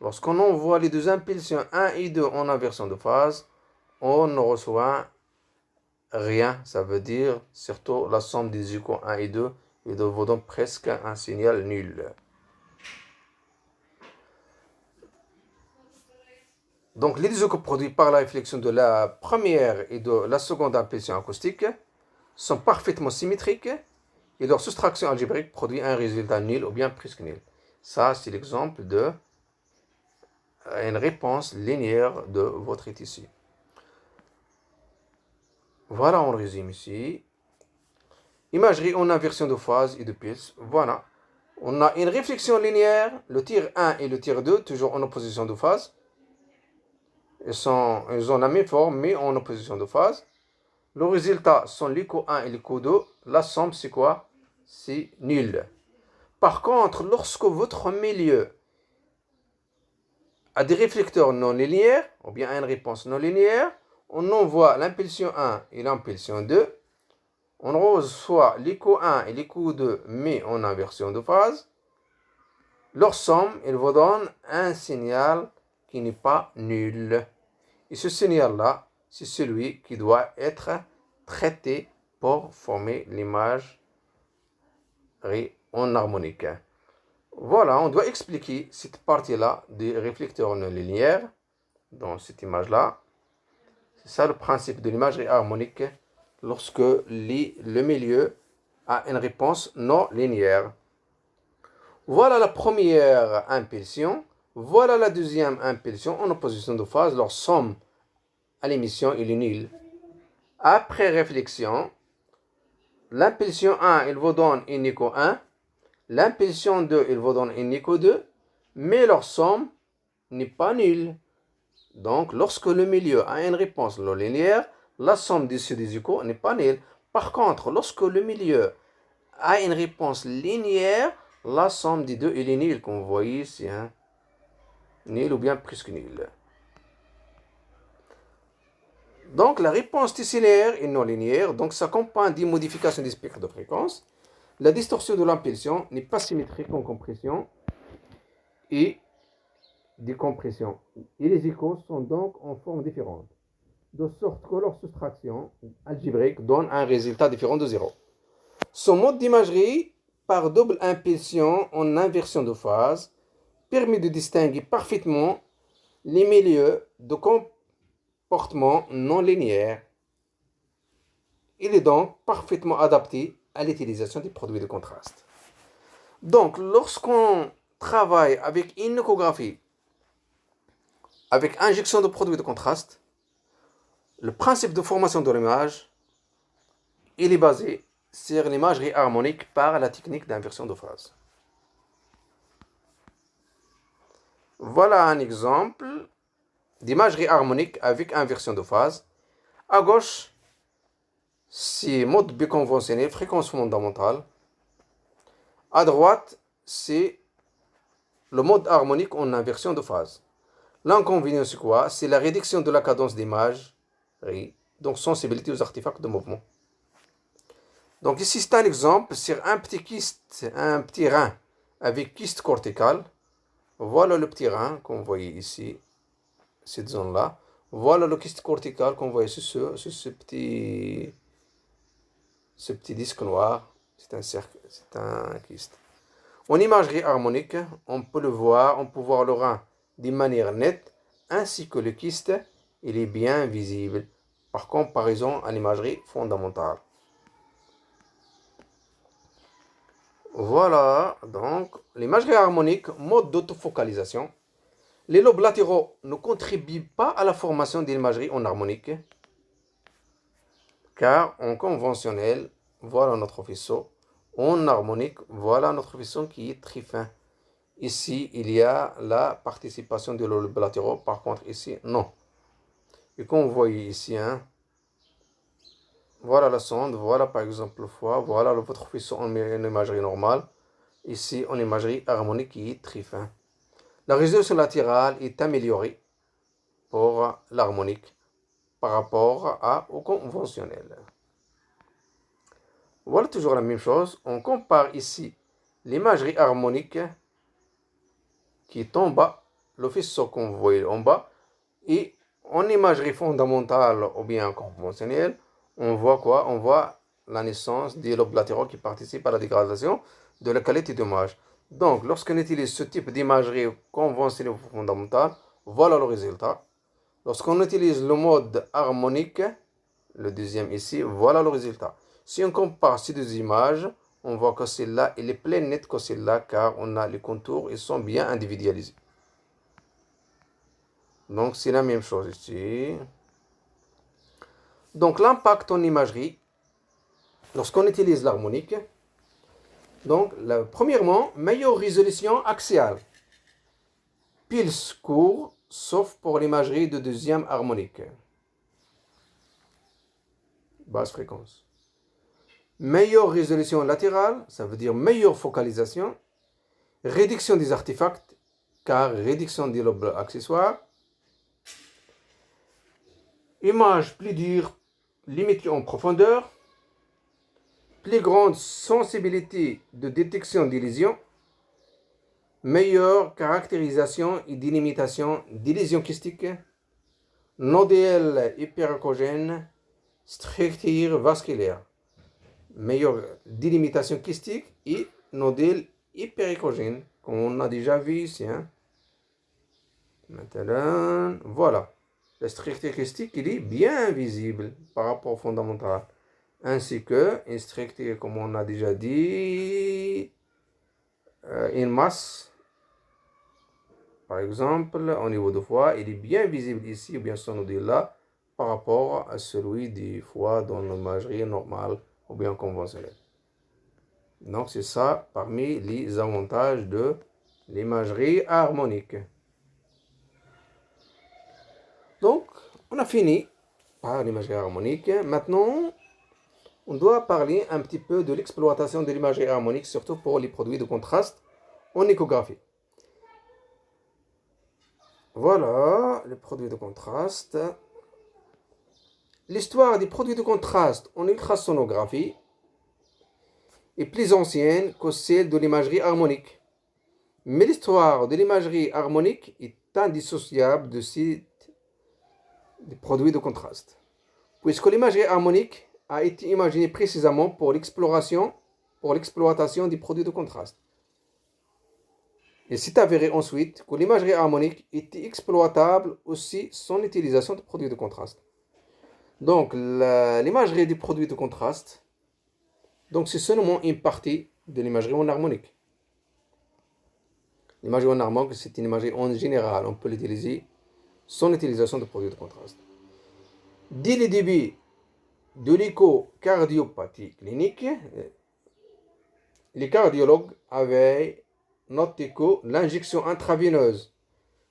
lorsqu'on envoie les deux impulsions 1 et 2 en inversion de phase, on ne reçoit rien. Ça veut dire surtout la somme des échos 1 et 2, il vaut donc presque un signal nul. Donc, les deux échos produits par la réflexion de la première et de la seconde impulsion acoustique sont parfaitement symétriques et leur soustraction algébrique produit un résultat nul ou bien presque nul. Ça, c'est l'exemple de une réponse linéaire de votre tissu. Voilà, on résume ici. Imagerie en inversion de phase et de pulse. Voilà. On a une réflexion linéaire, le tir 1 et le tir 2, toujours en opposition de phase. Ils ont la même forme, mais en opposition de phase. Le résultat sont l'écho 1 et l'écho 2. La somme, c'est quoi? c'est nul. Par contre, lorsque votre milieu a des réflecteurs non linéaires, ou bien a une réponse non linéaire, on envoie l'impulsion 1 et l'impulsion 2. On reçoit l'écho 1 et l'écho 2, mais en inversion de phase. Leur somme, il vous donne un signal qui n'est pas nul. Et ce signal-là, c'est celui qui doit être traité pour former l'image en harmonique. Voilà, on doit expliquer cette partie-là des réflecteurs non linéaires dans cette image-là. C'est ça le principe de l'imagerie harmonique lorsque le milieu a une réponse non linéaire. Voilà la première impulsion. Voilà la deuxième impulsion en opposition de phase. Leur somme à l'émission est nulle. Après réflexion, l'impulsion 1, il vous donne une écho 1. L'impulsion 2, il vous donne une écho 2. Mais leur somme n'est pas nulle. Donc, lorsque le milieu a une réponse non linéaire, la somme de ces deux échos n'est pas nulle. Par contre, lorsque le milieu a une réponse linéaire, la somme des deux est nulle, comme vous voyez ici. Nulle ou bien presque nulle. Donc, la réponse tessellulaire est non linéaire, donc ça s'accompagne d'une modification du spectre de fréquence. La distorsion de l'impulsion n'est pas symétrique en compression et décompression. Et les échos sont donc en forme différente, de sorte que leur soustraction algébrique donne un résultat différent de 0. Ce mode d'imagerie par double impulsion en inversion de phase permet de distinguer parfaitement les milieux de comportement non linéaire. Il est donc parfaitement adapté à l'utilisation des produits de contraste. Donc, lorsqu'on travaille avec une échographie, avec injection de produits de contraste, le principe de formation de l'image, il est basé sur l'imagerie harmonique par la technique d'inversion de phase. Voilà un exemple d'imagerie harmonique avec inversion de phase. À gauche, c'est mode biconventionnel, fréquence fondamentale. À droite, c'est le mode harmonique en inversion de phase. L'inconvénient, c'est quoi? C'est la réduction de la cadence d'image, donc sensibilité aux artefacts de mouvement. Donc ici, c'est un exemple sur un petit kyste, un petit rein avec kyste cortical. Voilà le petit rein qu'on voit ici, cette zone-là. Voilà le kyste cortical qu'on voit sur ce petit disque noir. C'est un cercle, c'est un kyste. En imagerie harmonique, on peut voir le rein d'une manière nette, ainsi que le kyste, il est bien visible, par comparaison à l'imagerie fondamentale. Voilà, donc, l'imagerie harmonique, mode d'autofocalisation. Les lobes latéraux ne contribuent pas à la formation d'une imagerie en harmonique, car en conventionnel, voilà notre faisceau. En harmonique, voilà notre faisceau qui est très fin. Ici, il y a la participation des lobes latéraux, par contre ici, non. Et comme vous voyez ici, voilà la sonde, voilà par exemple le foie, voilà votre faisceau en imagerie normale. Ici, en imagerie harmonique qui est très fin. La résolution latérale est améliorée pour l'harmonique par rapport au conventionnel. Voilà toujours la même chose. On compare ici l'imagerie harmonique qui est en bas, le faisceau qu'on voit en bas, et en imagerie fondamentale ou bien conventionnelle, on voit quoi? On voit la naissance des lobes latéraux qui participent à la dégradation de la qualité d'image. Donc, lorsqu'on utilise ce type d'imagerie conventionnelle ou fondamentale, voilà le résultat. Lorsqu'on utilise le mode harmonique, le deuxième ici, voilà le résultat. Si on compare ces deux images, on voit que celle-là, elle est plus nette que celle-là, car on a les contours, ils sont bien individualisés. Donc, c'est la même chose ici. Donc, l'impact en imagerie, lorsqu'on utilise l'harmonique, donc, premièrement, meilleure résolution axiale. Pulse court, sauf pour l'imagerie de deuxième harmonique. Basse fréquence. Meilleure résolution latérale, ça veut dire meilleure focalisation. Réduction des artefacts, car réduction des lobes accessoires. Image plus dure, limitée en profondeur. Plus grande sensibilité de détection des lésions. Meilleure caractérisation et délimitation des lésions kystiques. Nodèle hyperacogène, structure vasculaire. Meilleure délimitation kystique et nodèle hyperacogène, comme on a déjà vu ici. Maintenant, voilà. La structure kystique, il est bien visible par rapport au fondamental. Ainsi que une structure, comme on a déjà dit, une masse, par exemple, au niveau du foie, il est bien visible ici, ou bien son nodule là, par rapport à celui du foie dans l'imagerie normale ou bien conventionnelle. Donc, c'est ça parmi les avantages de l'imagerie harmonique. Donc, on a fini par l'imagerie harmonique. Maintenant, on doit parler un petit peu de l'exploitation de l'imagerie harmonique, surtout pour les produits de contraste en échographie. Voilà, les produits de contraste. L'histoire des produits de contraste en ultrasonographie est plus ancienne que celle de l'imagerie harmonique. Mais l'histoire de l'imagerie harmonique est indissociable de ces produits de contraste, puisque l'imagerie harmonique a été imaginée précisément pour l'exploitation des produits de contraste. Il s'est avéré ensuite que l'imagerie harmonique était exploitable aussi sans utilisation de produits de contraste. Donc, l'imagerie des produits de contraste, donc c'est seulement une partie de l'imagerie en harmonique. L'imagerie en harmonique, c'est une imagerie en général. On peut l'utiliser sans utilisation de produits de contraste. Dès le début de l'échocardiopathie clinique, les cardiologues avaient noté que l'injection intraveineuse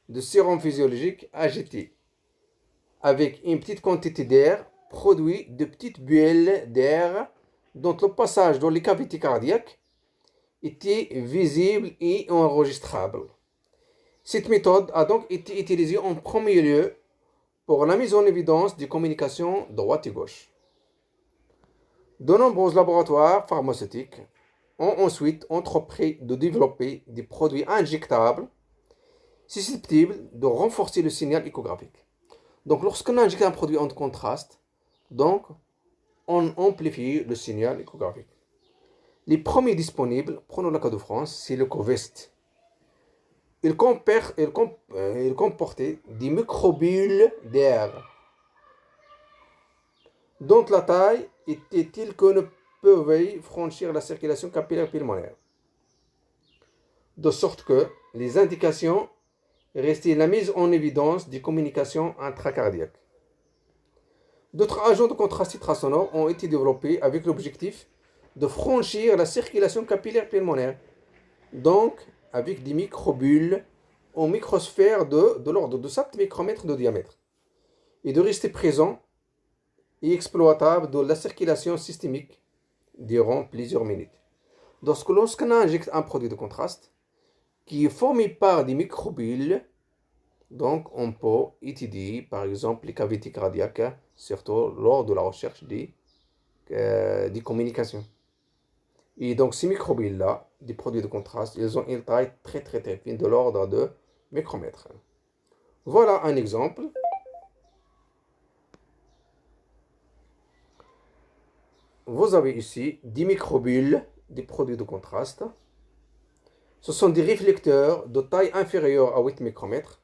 de sérum physiologique agité avec une petite quantité d'air produit de petites bulles d'air dont le passage dans les cavités cardiaques était visible et enregistrable. Cette méthode a donc été utilisée en premier lieu pour la mise en évidence des communications droite et gauche. De nombreux laboratoires pharmaceutiques ont ensuite entrepris de développer des produits injectables susceptibles de renforcer le signal échographique. Donc, lorsqu'on injecte un produit en contraste, donc, on amplifie le signal échographique. Les premiers disponibles, prenons le cas de France, c'est le Covest. Il comportait des microbules d'air dont la taille était telle que ne pouvait franchir la circulation capillaire pulmonaire. De sorte que les indications restaient la mise en évidence des communications intracardiaques. D'autres agents de contraste ultrasonore ont été développés avec l'objectif de franchir la circulation capillaire pulmonaire, donc avec des microbules en microsphère de l'ordre de 7 micromètres de diamètre, et de rester présents et exploitables dans la circulation systémique durant plusieurs minutes. Lorsqu'on injecte un produit de contraste qui est formé par des microbules, donc on peut étudier par exemple les cavités cardiaques, surtout lors de la recherche des communications. Et donc ces microbules-là, des produits de contraste, ils ont une taille très fine, de l'ordre de micromètres. Voilà un exemple. Vous avez ici 10 microbules des produits de contraste. Ce sont des réflecteurs de taille inférieure à 8 micromètres,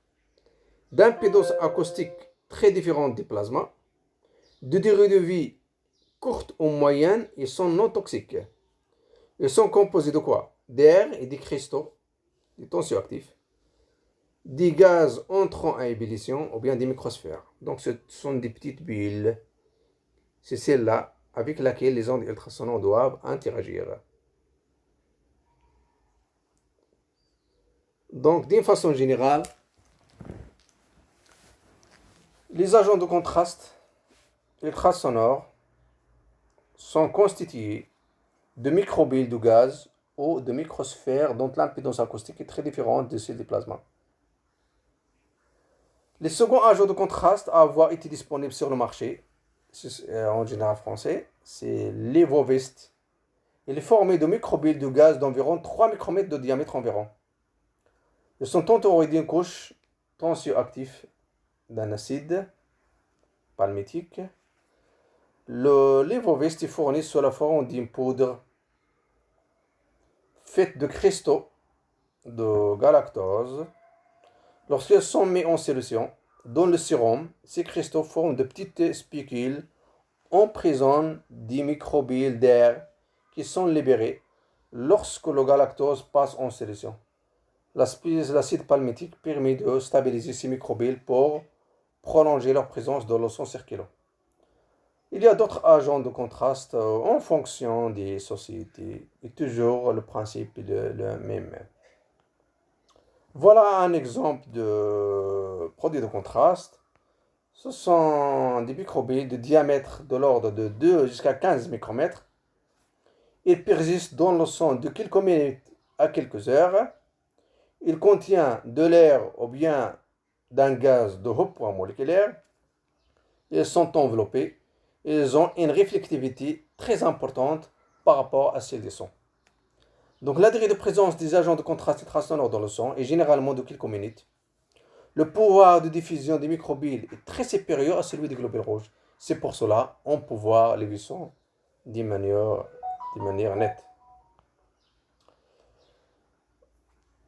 d'impédance acoustique très différente des plasmas, de durée de vie courte ou moyenne et sont non toxiques. Ils sont composés de quoi? D'air et des cristaux, des tensioactifs, des gaz entrant à ébullition ou bien des microsphères. Donc ce sont des petites bulles. C'est celle-là avec laquelle les ondes ultrasonores doivent interagir. Donc d'une façon générale, les agents de contraste ultrasonores sont constitués de microbilles de gaz ou de microsphères dont l'impédance acoustique est très différente de celle des plasmas. Les seconds agents de contraste à avoir été disponibles sur le marché, en général français, c'est l'Evovest. Il est formé de microbilles de gaz d'environ 3 micromètres de diamètre environ. Ils sont entourés d'une couche tensioactive d'un acide palmitique. L'Evovest est fourni sous la forme d'une poudre faite de cristaux de galactose. Lorsqu'ils sont mis en solution dans le sérum, ces cristaux forment de petites spicules, emprisonnent des microbilles d'air qui sont libérées lorsque le galactose passe en solution. L'acide palmitique permet de stabiliser ces microbilles pour prolonger leur présence dans le sang circulant. Il y a d'autres agents de contraste en fonction des sociétés, et toujours le principe est le même. Voilà un exemple de produit de contraste. Ce sont des microbilles de diamètre de l'ordre de 2 jusqu'à 15 micromètres. Ils persistent dans le sang de quelques minutes à quelques heures. Il contient de l'air ou bien d'un gaz de haut poids moléculaire. Ils sont enveloppés. Ils ont une réflectivité très importante par rapport à celle des sons. Donc la durée de présence des agents de contraste ultrasonore dans le sang est généralement de quelques minutes. Le pouvoir de diffusion des microbilles est très supérieur à celui des globules rouges. C'est pour cela qu'on peut voir les sons d'une manière nette.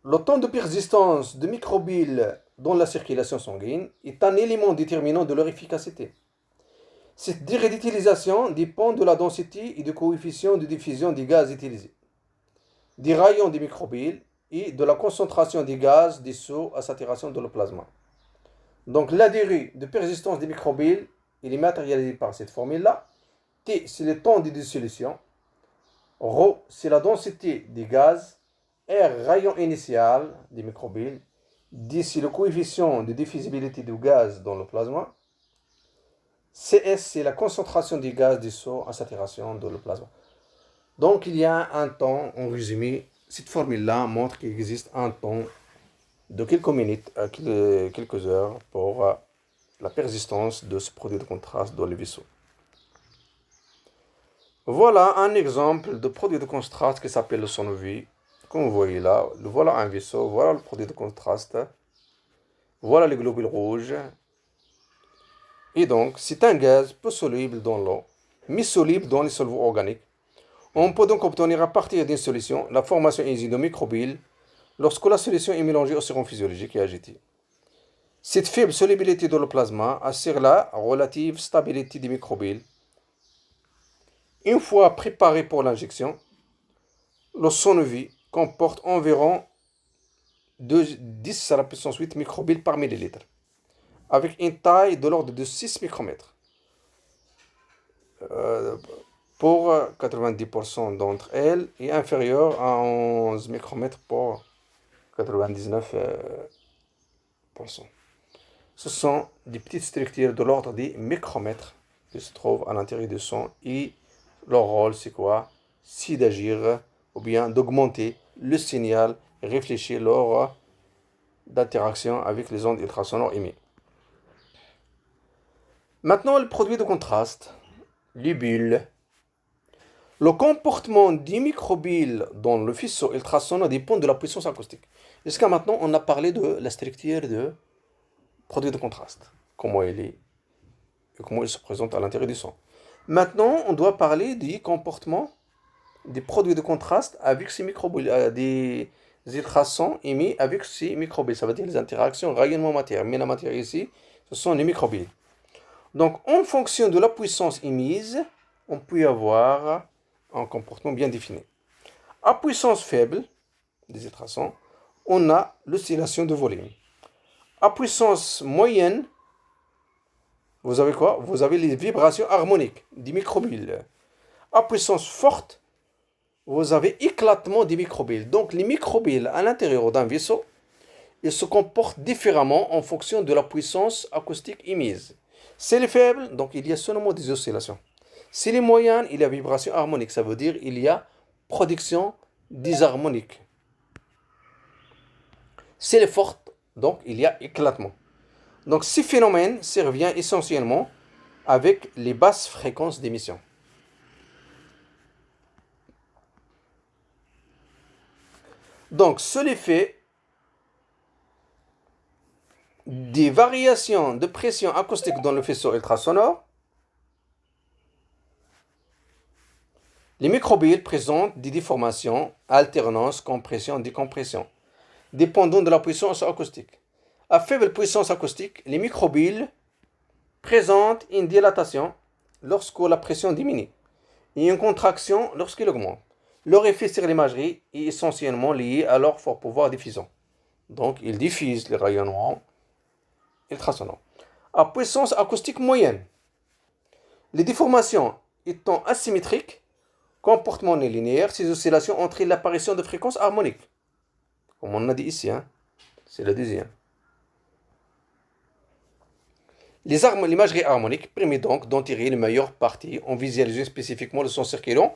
Le temps de persistance de microbilles dans la circulation sanguine est un élément déterminant de leur efficacité. Cette durée d'utilisation dépend de la densité et du coefficient de diffusion des gaz utilisés, des rayons des microbilles et de la concentration des gaz dissous à saturation dans le plasma. Donc la durée de persistance des microbilles est matérialisée par cette formule-là. T, c'est le temps de dissolution. Rho, c'est la densité des gaz. R, rayon initial des microbilles. D, c'est le coefficient de diffusibilité du gaz dans le plasma. CS, c'est la concentration des gaz dissous à saturation dans le plasma. Donc il y a un temps, en résumé, cette formule-là montre qu'il existe un temps de quelques minutes à quelques heures pour la persistance de ce produit de contraste dans le vaisseau. Voilà un exemple de produit de contraste qui s'appelle le Sonovi. Comme vous voyez là, voilà un vaisseau, voilà le produit de contraste, voilà les globules rouges. Et donc, c'est un gaz peu soluble dans l'eau, mais soluble dans les solvants organiques. On peut donc obtenir à partir d'une solution la formation enzyme de microbilles lorsque la solution est mélangée au sérum physiologique et agité. Cette faible solubilité dans le plasma assure la relative stabilité des microbilles. Une fois préparé pour l'injection, le Sonovi comporte environ 10 à la puissance 8 microbilles par millilitre, avec une taille de l'ordre de 6 micromètres. Pour 90% d'entre elles et inférieure à 11 micromètres pour 99%. Ce sont des petites structures de l'ordre des micromètres qui se trouvent à l'intérieur du sang et leur rôle c'est quoi? C'est d'agir ou bien d'augmenter le signal réfléchi lors d'interaction avec les ondes ultrasonores émises. Maintenant le produit de contraste, les bulles. Le comportement des microbilles dans le faisceau ultrasonore dépend de la puissance acoustique. Jusqu'à maintenant, on a parlé de la structure de produit de contraste, comment il est et comment il se présente à l'intérieur du son. Maintenant, on doit parler du comportement des produits de contraste avec ces microbilles, des ultrasons émis avec ces microbilles. Ça veut dire les interactions rayonnement-matière. Mais la matière ici, ce sont les microbilles. Donc, en fonction de la puissance émise, on peut avoir un comportement bien défini. À puissance faible des ultrasons, on a l'oscillation de volume. À puissance moyenne, vous avez quoi? Vous avez les vibrations harmoniques des microbilles. À puissance forte, vous avez éclatement des microbilles. Donc les microbilles à l'intérieur d'un vaisseau, ils se comportent différemment en fonction de la puissance acoustique émise. C'est les faibles, donc il y a seulement des oscillations. Si les moyennes, il y a vibration harmonique, ça veut dire il y a production disharmonique. Si elle est forte, donc il y a éclatement. Donc ce phénomène survient essentiellement avec les basses fréquences d'émission. Donc sous l'effet des variations de pression acoustique dans le faisceau ultrasonore, les microbilles présentent des déformations, alternance, compression, décompression, dépendant de la puissance acoustique. À faible puissance acoustique, les microbilles présentent une dilatation lorsque la pression diminue et une contraction lorsqu'elle augmente. Leur effet sur l'imagerie est essentiellement lié à leur fort pouvoir diffusant. Donc, ils diffusent les rayonnements ultrasonores. À puissance acoustique moyenne, les déformations étant asymétriques, comportement non linéaire, ces oscillations entraînent l'apparition de fréquences harmoniques. Comme on a dit ici, hein? C'est la deuxième. L'imagerie harmonique permet donc d'en tirer les meilleures parties en visualisant spécifiquement le son circulant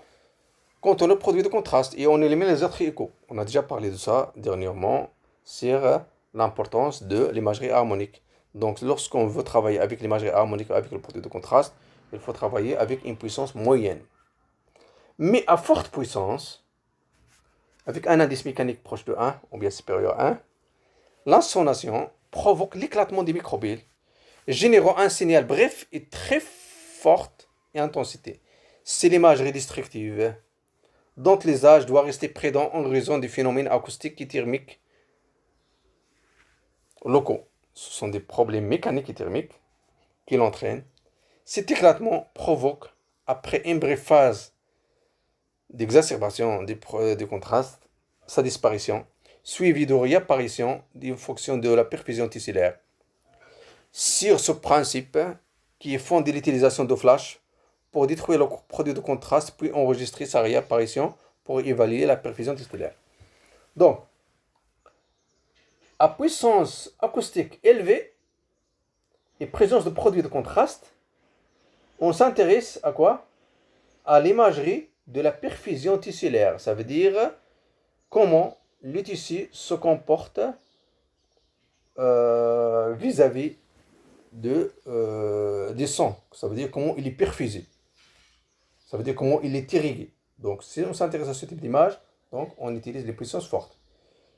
quand on a le produit de contraste et on élimine les autres échos. On a déjà parlé de ça dernièrement sur l'importance de l'imagerie harmonique. Donc lorsqu'on veut travailler avec l'imagerie harmonique avec le produit de contraste, il faut travailler avec une puissance moyenne. Mais à forte puissance, avec un indice mécanique proche de 1 ou bien supérieur à 1, l'insonation provoque l'éclatement des microbilles, générant un signal bref et très forte intensité. C'est l'imagerie destructive dont l'usage doit rester prudent en raison des phénomènes acoustiques et thermiques locaux. Ce sont des problèmes mécaniques et thermiques qui l'entraînent. Cet éclatement provoque, après une brève phase d'exacerbation du contraste, sa disparition, suivie de réapparition en fonction de la perfusion tissulaire. Sur ce principe, qui est fondé l'utilisation de flash pour détruire le produit de contraste, puis enregistrer sa réapparition pour évaluer la perfusion tissulaire. Donc, à puissance acoustique élevée et présence de produits de contraste, on s'intéresse à quoi? À l'imagerie de la perfusion tissulaire. Ça veut dire comment le tissu se comporte vis-à-vis des sangs. Ça veut dire comment il est perfusé. Ça veut dire comment il est irrigué. Donc, si on s'intéresse à ce type d'image, donc on utilise les puissances fortes.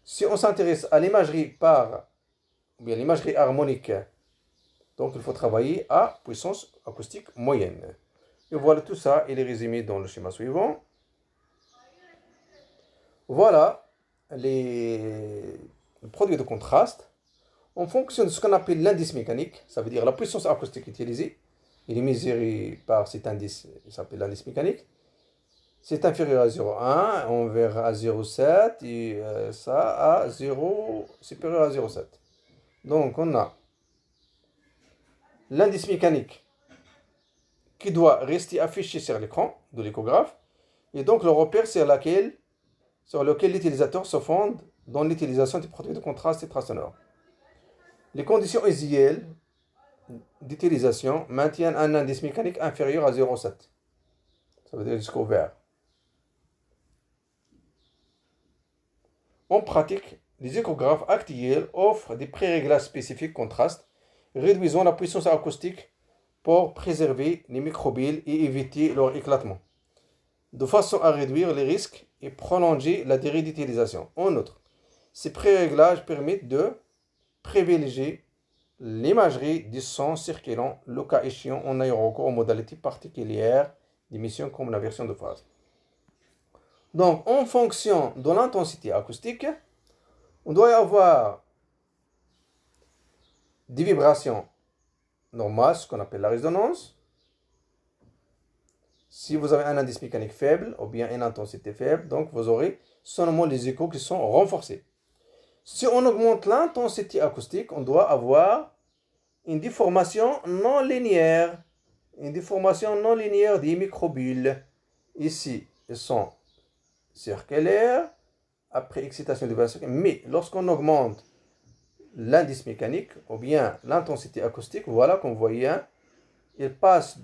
Si on s'intéresse à l'imagerie ou bien l'imagerie harmonique, donc il faut travailler à puissance acoustique moyenne. Et voilà, tout ça, il est résumé dans le schéma suivant. Voilà les produits de contraste en fonction de ce qu'on appelle l'indice mécanique, ça veut dire la puissance acoustique utilisée. Il est mesuré par cet indice, il s'appelle l'indice mécanique. C'est inférieur à 0,1, on verra à 0,7 et ça à 0, supérieur à 0,7. Donc on a l'indice mécanique qui doit rester affiché sur l'écran de l'échographe et donc le repère sur lequel l'utilisateur se fonde dans l'utilisation des produits de contraste ultrasonore. Les conditions usuelles d'utilisation maintiennent un indice mécanique inférieur à 0,7. Ça veut dire jusqu'au vert. En pratique, les échographes actuels offrent des pré-réglages spécifiques contraste, réduisant la puissance acoustique pour préserver les microbilles et éviter leur éclatement, de façon à réduire les risques et prolonger la durée d'utilisation. En outre, ces pré-réglages permettent de privilégier l'imagerie du son circulant, le cas échéant en ayant recours aux modalités particulières d'émission comme la version de phase. Donc, en fonction de l'intensité acoustique, on doit y avoir des vibrations normales, ce qu'on appelle la résonance. Si vous avez un indice mécanique faible ou bien une intensité faible, donc vous aurez seulement les échos qui sont renforcés. Si on augmente l'intensité acoustique, on doit avoir une déformation non linéaire. Une déformation non linéaire des microbilles. Ici, ils sont circulaires, après excitation du vaisseau. Mais lorsqu'on augmente l'indice mécanique, ou bien l'intensité acoustique, voilà qu'on voit, il passe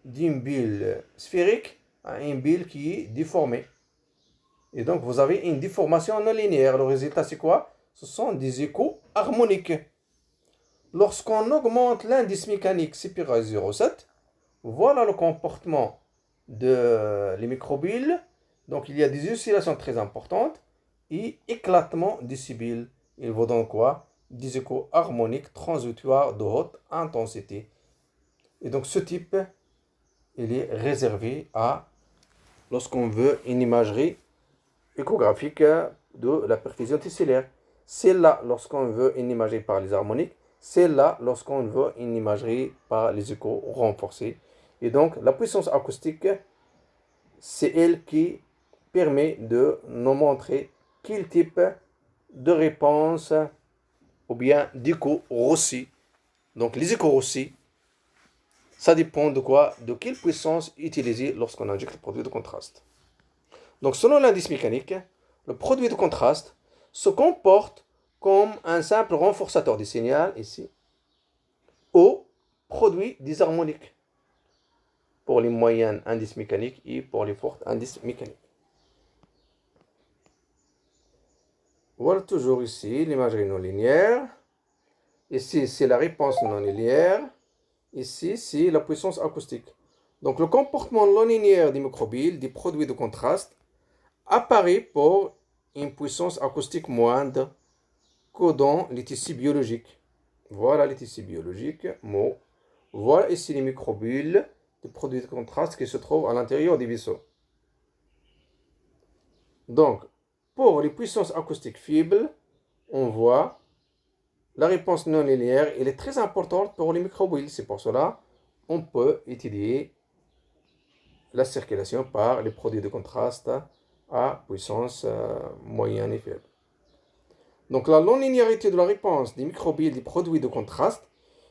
d'une bulle sphérique à une bulle qui est déformée. Et donc, vous avez une déformation non linéaire. Le résultat, c'est quoi? Ce sont des échos harmoniques. Lorsqu'on augmente l'indice mécanique supérieur à 0,7, voilà le comportement les microbilles. Donc, il y a des oscillations très importantes et éclatement des sibylles. Il vous donne quoi? Des échos harmoniques transitoires de haute intensité. Et donc, ce type, il est réservé à lorsqu'on veut une imagerie échographique de la perfusion tissulaire. C'est là lorsqu'on veut une imagerie par les harmoniques. C'est là lorsqu'on veut une imagerie par les échos renforcés. Et donc, la puissance acoustique, c'est elle qui permet de nous montrer quel type de réponse ou bien d'écho reçu. Donc, les échos reçus, ça dépend de quoi? De quelle puissance utiliser lorsqu'on injecte le produit de contraste. Donc, selon l'indice mécanique, le produit de contraste se comporte comme un simple renforçateur du signal, ici, ou produit des harmoniques pour les moyennes indices mécaniques et pour les fortes indices mécaniques. Voilà toujours ici l'imagerie non linéaire. Ici, c'est la réponse non linéaire. Ici, c'est la puissance acoustique. Donc, le comportement non linéaire des microbilles, des produits de contraste, apparaît pour une puissance acoustique moindre que dans les tissus biologiques. Voilà les tissus biologiques, mots. Voilà ici les microbilles, des produits de contraste qui se trouvent à l'intérieur des vaisseaux. Donc, pour les puissances acoustiques faibles, on voit la réponse non linéaire, elle est très importante pour les microbilles. C'est pour cela on peut étudier la circulation par les produits de contraste à puissance moyenne et faible. Donc la non-linéarité de la réponse des microbilles des produits de contraste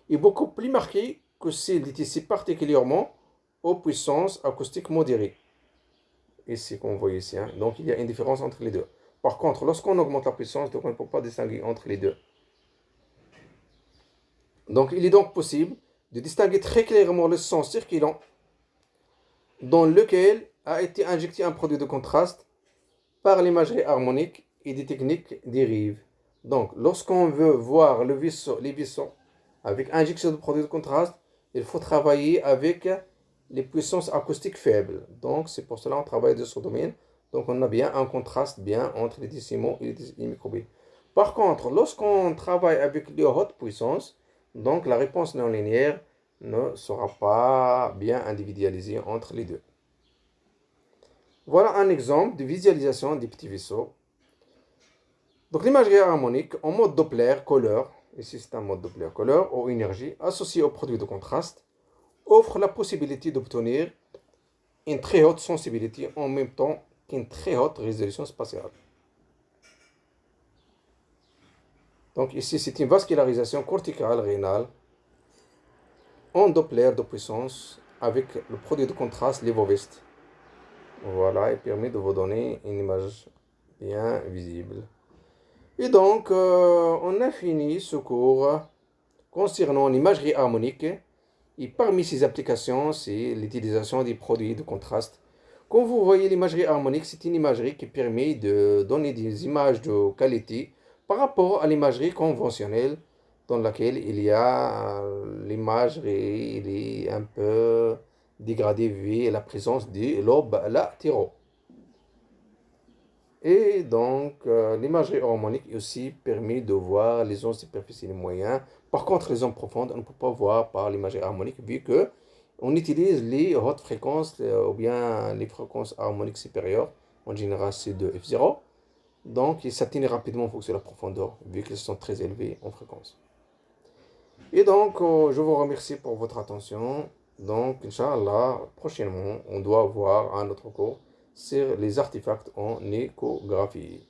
est beaucoup plus marquée que celle des tissus particulièrement aux puissances acoustiques modérées. Ici, qu'on voit ici. Donc il y a une différence entre les deux. Par contre, lorsqu'on augmente la puissance, donc on ne peut pas distinguer entre les deux. Donc il est donc possible de distinguer très clairement le sang circulant dans lequel a été injecté un produit de contraste par l'imagerie harmonique et des techniques dérives. Donc, lorsqu'on veut voir les vaisseaux avec injection de produits de contraste, il faut travailler avec les puissances acoustiques faibles. Donc, c'est pour cela qu'on travaille de ce domaine. Donc, on a bien un contraste bien entre les décimaux et les microbilles. Par contre, lorsqu'on travaille avec les hautes puissances, donc la réponse non linéaire ne sera pas bien individualisée entre les deux. Voilà un exemple de visualisation des petits vaisseaux. Donc l'imagerie harmonique en mode Doppler couleur, ici c'est un mode Doppler couleur ou énergie associée au produit de contraste, offre la possibilité d'obtenir une très haute sensibilité en même temps qu'une très haute résolution spatiale. Donc ici c'est une vascularisation corticale rénale en Doppler de puissance avec le produit de contraste Levovest. Voilà, il permet de vous donner une image bien visible. Et donc, on a fini ce cours concernant l'imagerie harmonique. Et parmi ces applications, c'est l'utilisation des produits de contraste. Comme vous voyez, l'imagerie harmonique, c'est une imagerie qui permet de donner des images de qualité par rapport à l'imagerie conventionnelle dans laquelle il y a l'imagerie, il est un peu dégradée vu la présence des lobes latéraux. Et donc, l'imagerie harmonique aussi permet de voir les ondes superficielles moyennes. Par contre, les ondes profondes, on ne peut pas voir par l'imagerie harmonique vu que on utilise les hautes fréquences ou bien les fréquences harmoniques supérieures, en général C2, F0. Donc, ils s'atténuent rapidement en fonction de la profondeur, vu qu'ils sont très élevés en fréquence. Et donc, je vous remercie pour votre attention. Donc, Inch'Allah, prochainement, on doit voir un autre cours sur les artefacts en échographie.